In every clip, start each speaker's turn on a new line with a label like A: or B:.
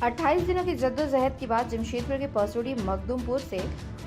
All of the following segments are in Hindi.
A: 28 दिनों की जद्दोजहद के बाद जमशेदपुर के परसोड़ी मखदूमपुर से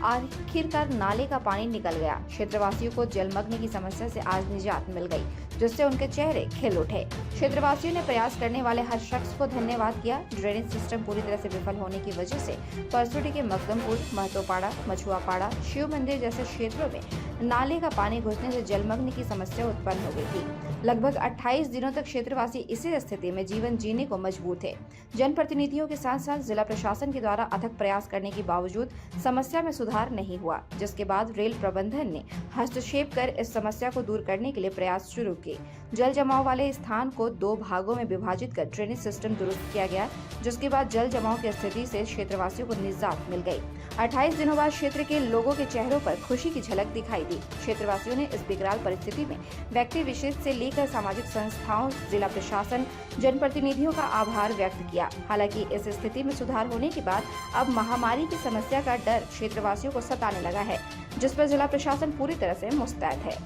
A: आखिरकार नाले का पानी निकल गया। क्षेत्रवासियों को जलमग्न की समस्या से आज निजात मिल गई, जिससे उनके चेहरे खिल उठे। क्षेत्रवासियों ने प्रयास करने वाले हर शख्स को धन्यवाद किया। ड्रेनेज सिस्टम पूरी तरह से विफल होने की वजह से परसोड़ी के मखदूमपुर, महतोपाड़ा, मछुआपाड़ा, शिव मंदिर जैसे क्षेत्रों में नाले का पानी घुसने से जलमग्न की समस्या उत्पन्न हो गई थी। लगभग 28 दिनों तक क्षेत्रवासी इसी स्थिति में जीवन जीने को मजबूर थे। जनप्रतिनिधियों के साथ साथ जिला प्रशासन के द्वारा अथक प्रयास करने के बावजूद समस्या में सुधार नहीं हुआ, जिसके बाद रेल प्रबंधन ने हस्तक्षेप कर इस समस्या को दूर करने के लिए प्रयास शुरू किए। जल जमाव वाले स्थान को 2 भागों में विभाजित कर ड्रेनेज सिस्टम दुरुस्त किया गया, जिसके बाद जल जमाव की स्थिति से क्षेत्रवासियों को निजात मिल गई। 28 दिनों बाद क्षेत्र के लोगों के चेहरों पर खुशी की झलक दिखाई दी। क्षेत्रवासियों ने इस विकराल परिस्थिति में व्यक्ति विशेष से लेकर सामाजिक संस्थाओं, जिला प्रशासन, जनप्रतिनिधियों का आभार व्यक्त किया। हालांकि इस स्थिति में सुधार होने के बाद अब महामारी की समस्या का डर क्षेत्रवासियों को सताने लगा है, जिस पर जिला प्रशासन पूरी तरह से मुस्तैद है।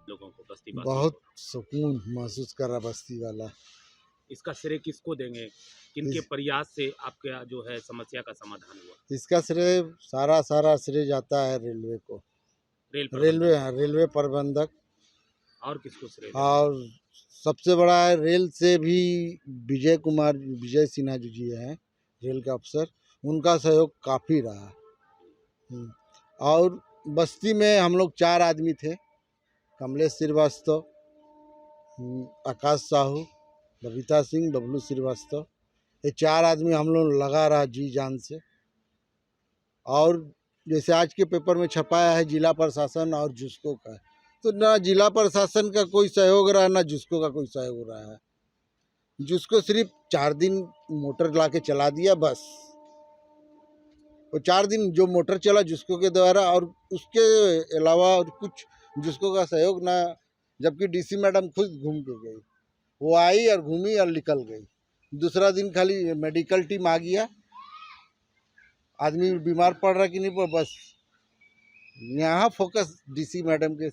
B: लोगों को बस्ती वासियों
C: बहुत
B: को।
C: सुकून महसूस कर रहा बस्ती वाला।
B: इसका श्रेय किसको देंगे? किनके प्रयास से आपका जो है समस्या का समाधान हुआ?
C: इसका श्रेय सारा श्रेय जाता है रेलवे को। रेलवे प्रबंधक
B: और किसको श्रेय देंगे?
C: और सबसे बड़ा है रेल से भी विजय सिन्हा जी हैं, रेल के अफसर, उनका सहयोग काफ़ी रहा। और बस्ती में हम लोग 4 आदमी थे, कमलेश श्रीवास्तव, आकाश साहू, बबीता सिंह, बबलू श्रीवास्तव। ये 4 आदमी हम लोग लगा रहा जी जान से। और जैसे आज के पेपर में छपाया है जिला प्रशासन और जुस्को का, तो ना जिला प्रशासन का कोई सहयोग रहा, ना जुस्को का कोई सहयोग रहा है। जुस्को सिर्फ 4 दिन मोटर ला के चला दिया बस। वो 4 दिन जो मोटर चला जुस्को के द्वारा, और उसके अलावा और कुछ जुस्को का सहयोग ना। जबकि डीसी मैडम खुद घूम के गई, वो आई और घूमी और निकल गई। दूसरा दिन खाली मेडिकल टीम आ गया, आदमी बीमार पड़ रहा कि नहीं पड़, बस यहाँ फोकस डीसी मैडम के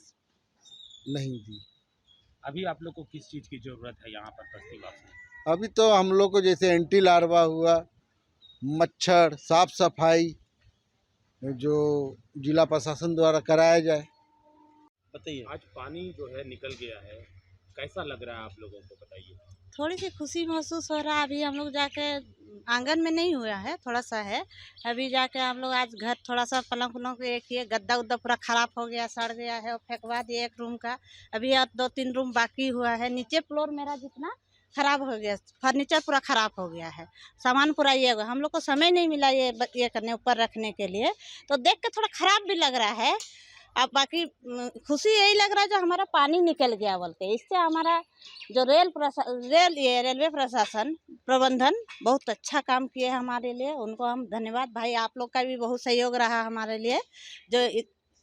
C: नहीं दी।
B: अभी आप लोग को किस चीज की जरूरत है यहाँ पर बस्ती वासी?
C: अभी तो हम लोग को जैसे एंटी लार्वा हुआ, मच्छर साफ सफाई जो जिला प्रशासन द्वारा कराया जाए।
B: बताइए, आज पानी जो है निकल गया है, कैसा लग रहा है आप लोगों को, बताइए।
D: थोड़ी सी खुशी महसूस हो रहा है। अभी हम लोग जाके आंगन में नहीं हुआ है, थोड़ा सा है। अभी जाके हम लोग आज घर थोड़ा सा पलंग उलंग एक ये गद्दा उद्दा पूरा खराब हो गया, सड़ गया है, और फेंकवा दिए एक रूम का। अभी और 2-3 रूम बाकी हुआ है। नीचे फ्लोर मेरा जितना खराब हो गया, फर्नीचर पूरा खराब हो गया है, सामान पूरा ये हुआ। हम लोग को समय नहीं मिला ये करने, ऊपर रखने के लिए, तो देख के थोड़ा खराब भी लग रहा है। अब बाकी खुशी यही लग रहा है जो हमारा पानी निकल गया बोल के। इससे हमारा जो रेलवे प्रशासन प्रबंधन बहुत अच्छा काम किए हमारे लिए, उनको हम धन्यवाद। भाई आप लोग का भी बहुत सहयोग रहा हमारे लिए। जो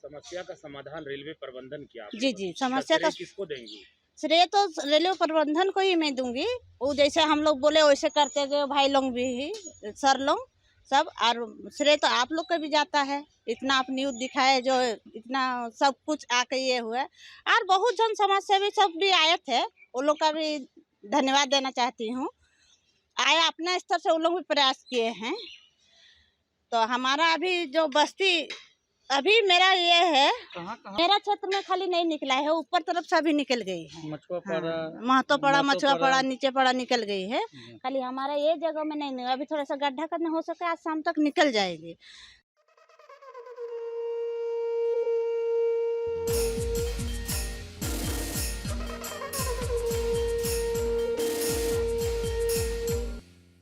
B: समस्या का समाधान रेलवे प्रबंधन किया।
D: जी समस्या का
B: किसको देंगी?
D: श्रेय तो रेलवे प्रबंधन को ही मैं दूंगी। वो जैसे हम लोग बोले वैसे करते गए, भाई लोग भी, सर लोग सब। और श्रेय तो आप लोग का भी जाता है, इतना आप न्यूज़ दिखाए, जो इतना सब कुछ आके ये हुआ। और बहुत जन समाज सेवी सब भी आए थे, उन लोग का भी धन्यवाद देना चाहती हूँ। आया अपना स्तर से उन लोग भी प्रयास किए हैं। तो हमारा अभी जो बस्ती अभी मेरा ये है, मेरा क्षेत्र में खाली नहीं निकला है, ऊपर तरफ से अभी निकल गई है। महतोपाड़ा, मछुआपाड़ा, नीचे पाड़ा निकल गई है। खाली हमारा ये जगह में नहीं निकला। अभी थोड़ा सा गड्ढा करना हो सके, आज शाम तक निकल जाएगी।